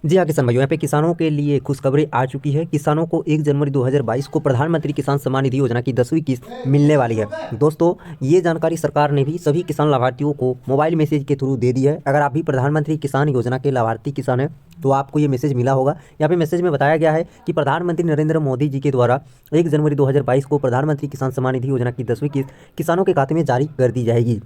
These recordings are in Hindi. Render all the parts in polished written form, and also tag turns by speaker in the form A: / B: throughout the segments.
A: जी हाँ किसान भाइयों, यहाँ पे किसानों के लिए खुशखबरी आ चुकी है। किसानों को 1 जनवरी 2022 को प्रधानमंत्री किसान सम्मान निधि योजना की 10वीं किस्त मिलने वाली है। दोस्तों, ये जानकारी सरकार ने भी सभी किसान लाभार्थियों को मोबाइल मैसेज के थ्रू दे दी है। अगर आप भी प्रधानमंत्री किसान योजना के लाभार्थी किसान हैं तो आपको ये मैसेज मिला होगा। यहाँ पे मैसेज में बताया गया है कि प्रधानमंत्री नरेंद्र मोदी जी के द्वारा 1 जनवरी 2022 को प्रधानमंत्री किसान सम्मान निधि योजना की 10वीं किस्त किसानों के खाते में जारी कर दी जाएगी।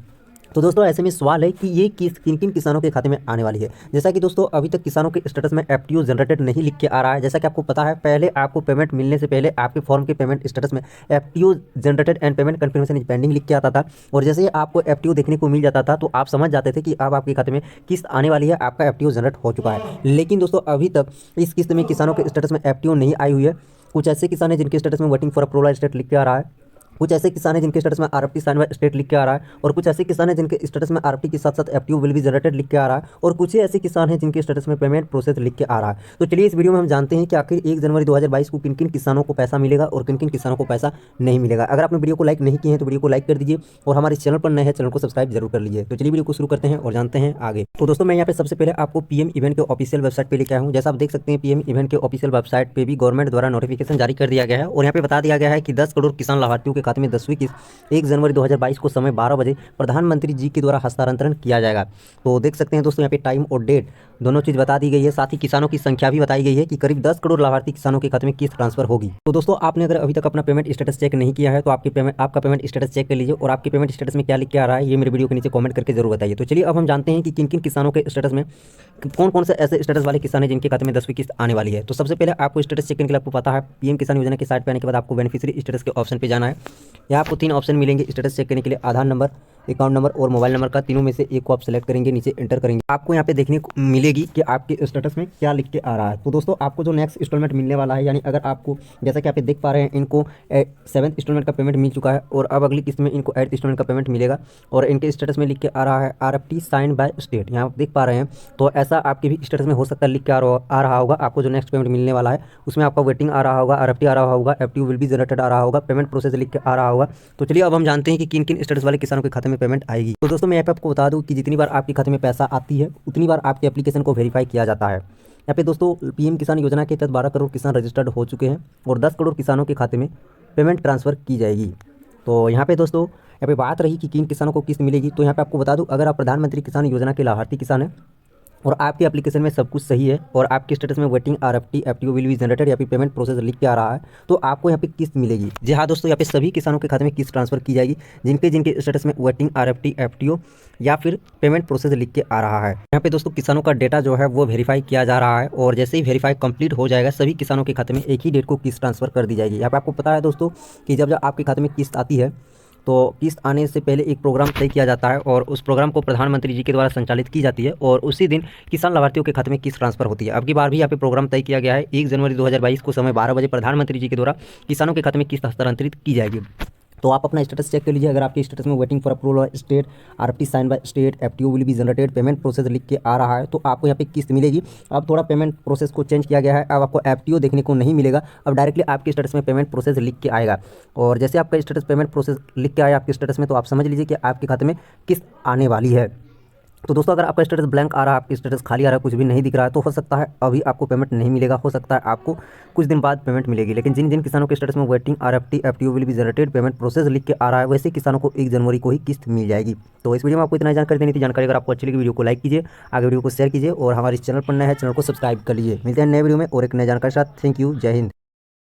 A: तो दोस्तों, ऐसे में सवाल है कि ये किस्त किन किन किसानों के खाते में आने वाली है। जैसा कि दोस्तों, अभी तक किसानों के स्टेटस में एफटीओ जनरेटेड नहीं लिख के आ रहा है। जैसा कि आपको पता है, पहले आपको पेमेंट मिलने से पहले आपके फॉर्म के पेमेंट स्टेटस में FTO generated and payment confirmation is pending लिख के आता था। और जैसे ही आपको एफटीओ देखने को मिल जाता था तो आप समझ जाते थे कि अब आपके खाते में किस्त आने वाली है, आपका एफटीओ जनरेट हो चुका है। लेकिन दोस्तों, अभी तक इस किस्त में किसानों के स्टेटस में एफटीओ नहीं आई हुई है। कुछ ऐसे किसान हैं जिनके स्टेटस में वेटिंग फॉर अप्रूवल स्टेट लिख के आ रहा है। कुछ ऐसे किसान हैं जिनके स्टेटस में आरएफटी साइन बाय स्टेट लिख के आ रहा है। और कुछ ऐसे किसान हैं जिनके स्टेटस में आरएफटी के साथ साथ एफटीओ विल बी जनरेटेड लिख के आ रहा है। और कुछ ही ऐसे किसान हैं जिनके स्टेटस में पेमेंट प्रोसेस लिख के आ रहा है। तो चलिए इस वीडियो में हम जानते हैं कि आखिर 1 जनवरी 2022 को किन किन किसानों को पैसा मिलेगा और किन किन किसानों को पैसा नहीं मिलेगा। अगर आपने वीडियो को लाइक नहीं किए हैं तो वीडियो को लाइक कर दीजिए और हमारे चैनल पर नए हैं चैनल को सब्सक्राइब जरूर कर लीजिए। तो चलिए वीडियो को शुरू करते हैं और जानते हैं आगे। तो दोस्तों, मैं यहाँ पे सबसे पहले आपको पीएम इवेंट के ऑफिशियल वेबसाइट पे लेके आया हूँ। जैसा आप देख सकते हैं, पीएम इवेंट के ऑफिशियल वेबसाइट पे भी गवर्नमेंट द्वारा नोटिफिकेशन जारी कर दिया गया है। और यहाँ पे बता दिया गया है कि 10 करोड़ किसान लाभार्थियों के खाते में 10वीं किस्त 1 जनवरी 2022 को समय 12 बजे प्रधानमंत्री जी के द्वारा हस्तांतरण किया जाएगा। तो देख सकते हैं दोस्तों, यहाँ पे टाइम और डेट दोनों चीज़ बता दी गई है। साथ ही किसानों की संख्या भी बताई गई है कि करीब 10 करोड़ लाभार्थी किसानों के खाते में किस्त ट्रांसफर होगी। तो दोस्तों, आपने अगर अभी तक अपना पेमेंट स्टेटस चेक नहीं किया है तो आपका पेमेंट स्टेटस चेक कर लीजिए। और आपके पेमेंट स्टेटस में क्या लिख के आ रहा है ये मेरे वीडियो के नीचे कमेंट करके जरूर बताइए। तो चलिए अब हम जानते हैं कि किन किन किसानों के स्टेटस में कौन कौन से ऐसे स्टेटस वाले किसान हैं जिनके खाते में 10वीं किस्त आने वाली है। तो सबसे पहले आपको स्टेटस चेक करने के लिए आपको पता है, पीएम किसान योजना की साइट पर आने के बाद आपको बेनिफिशियरी स्टेटस के ऑप्शन पे जाना है। यहाँ आपको 3 ऑप्शन मिलेंगे स्टेटस चेक करने के लिए: आधार नंबर, अकाउंट नंबर और मोबाइल नंबर का। तीनों में से एक को आप सेलेक्ट करेंगे, नीचे एंटर करेंगे। आपको यहाँ पे देखने को मिलेगी कि आपके स्टेटस में क्या लिख के आ रहा है। तो दोस्तों, आपको जो नेक्स्ट इंस्टॉलमेंट मिलने वाला है, यानी अगर आपको, जैसा कि आप देख पा रहे हैं, इनको 7th इंस्टॉलमेंट का पेमेंट मिल चुका है और अब अगली किस्त में इनको 8th इंस्टॉलमेंट का पेमेंट मिलेगा। और इनके स्टेटस में लिख के आ रहा है आरएफटी साइन बाय स्टेट, यहाँ आप देख पा रहे हैं। तो ऐसा आपके भी स्टेटस में हो सकता है लिख के आ रहा होगा। आपको जो नेक्स्ट पेमेंट मिलने वाला है उसमें आपका वेटिंग आ रहा होगा, आरएफटी आ रहा होगा, एफटीओ विल बी जनरेटेड आ रहा होगा, पेमेंट प्रोसेस लिख के आ रहा होगा। तो चलिए अब हम जानते हैं कि किन किन स्टेटस वाले किसानों के खाते में पेमेंट आएगी। तो दोस्तों, मैं यहाँ पे आपको बता दूं कि जितनी बार आपके खाते में पैसा आती है उतनी बार आपके एप्लीकेशन को वेरीफाई किया जाता है। यहाँ पे दोस्तों, पीएम किसान योजना के तहत 12 करोड़ किसान रजिस्टर्ड हो चुके हैं और 10 करोड़ किसानों के खाते में पेमेंट ट्रांसफ़र की जाएगी। तो यहाँ पे दोस्तों, यहाँ पे बात रही कि किन किसानों को किस्त मिलेगी। तो यहाँ पे आपको बता दूं, अगर आप प्रधानमंत्री किसान योजना के लाभार्थी किसान हैं और आपके एप्लीकेशन में सब कुछ सही है और आपके स्टेटस में waiting RFT FTO will be generated या फिर पेमेंट प्रोसेस लिख के आ रहा है, तो आपको यहाँ पे किस्त मिलेगी। जी हाँ दोस्तों, यहाँ पे सभी किसानों के खाते में किस्त ट्रांसफर की जाएगी जिनके जिनके स्टेटस में वेटिंग आरएफटी एफटीओ या फिर पेमेंट प्रोसेस लिख के आ रहा है। यहाँ पे दोस्तों, किसानों का डेटा जो है वो वेरीफाई किया जा रहा है और जैसे ही वेरीफाई कंप्लीट हो जाएगा सभी किसानों के खाते में एक ही डेट को किस्त ट्रांसफर कर दी जाएगी। यहाँ पे आपको पता है दोस्तों कि जब आपके खाते में किस्त आती है तो किस्त आने से पहले एक प्रोग्राम तय किया जाता है और उस प्रोग्राम को प्रधानमंत्री जी के द्वारा संचालित की जाती है और उसी दिन किसान लाभार्थियों के खाते में किस्त ट्रांसफर होती है। अब की बार भी यहाँ पे प्रोग्राम तय किया गया है, 1 जनवरी 2022 को समय 12 बजे प्रधानमंत्री जी के द्वारा किसानों के खाते में किस्त हस्तांतरित की जाएगी। तो आप अपना स्टेटस चेक कर लीजिए। अगर आपके स्टेटस में waiting for approval state, RFT sign by state, FTO will be generated, payment process लिख के आ रहा है तो आपको यहाँ पे किस्त मिलेगी। अब थोड़ा पेमेंट प्रोसेस को चेंज किया गया है, अब आपको एफटीओ देखने को नहीं मिलेगा, अब डायरेक्टली आपके स्टेटस में पेमेंट प्रोसेस लिख के आएगा। और जैसे आपका स्टेटस पेमेंट प्रोसेस लिख के आया आपके स्टेटस में, तो आप समझ लीजिए कि आपके खाते में किस्त आने वाली है। तो दोस्तों, अगर आपका स्टेटस ब्लैंक आ रहा है, आपका स्टेटस खाली आ रहा है, कुछ भी नहीं दिख रहा है, तो हो सकता है अभी आपको पेमेंट नहीं मिलेगा, हो सकता है आपको कुछ दिन बाद पेमेंट मिलेगी। लेकिन जिन जिन किसानों के स्टेटस में waiting RFT FTO will be generated, payment process लिख के आ रहा है, वैसे किसानों को 1 जनवरी को ही किस्त मिल जाएगी। तो इस वीडियो में आपको इतना जानकारी देनी थी। जानकारी अगर आपको अच्छी लगी वीडियो को लाइक कीजिए, आगे वीडियो को शेयर कीजिए और हमारे चैनल पर नए हैं चैनल को सब्सक्राइब कर लीजिए। मिलते हैं नए वीडियो में और एक नए जानकारी के साथ। थैंक यू, जय हिंद।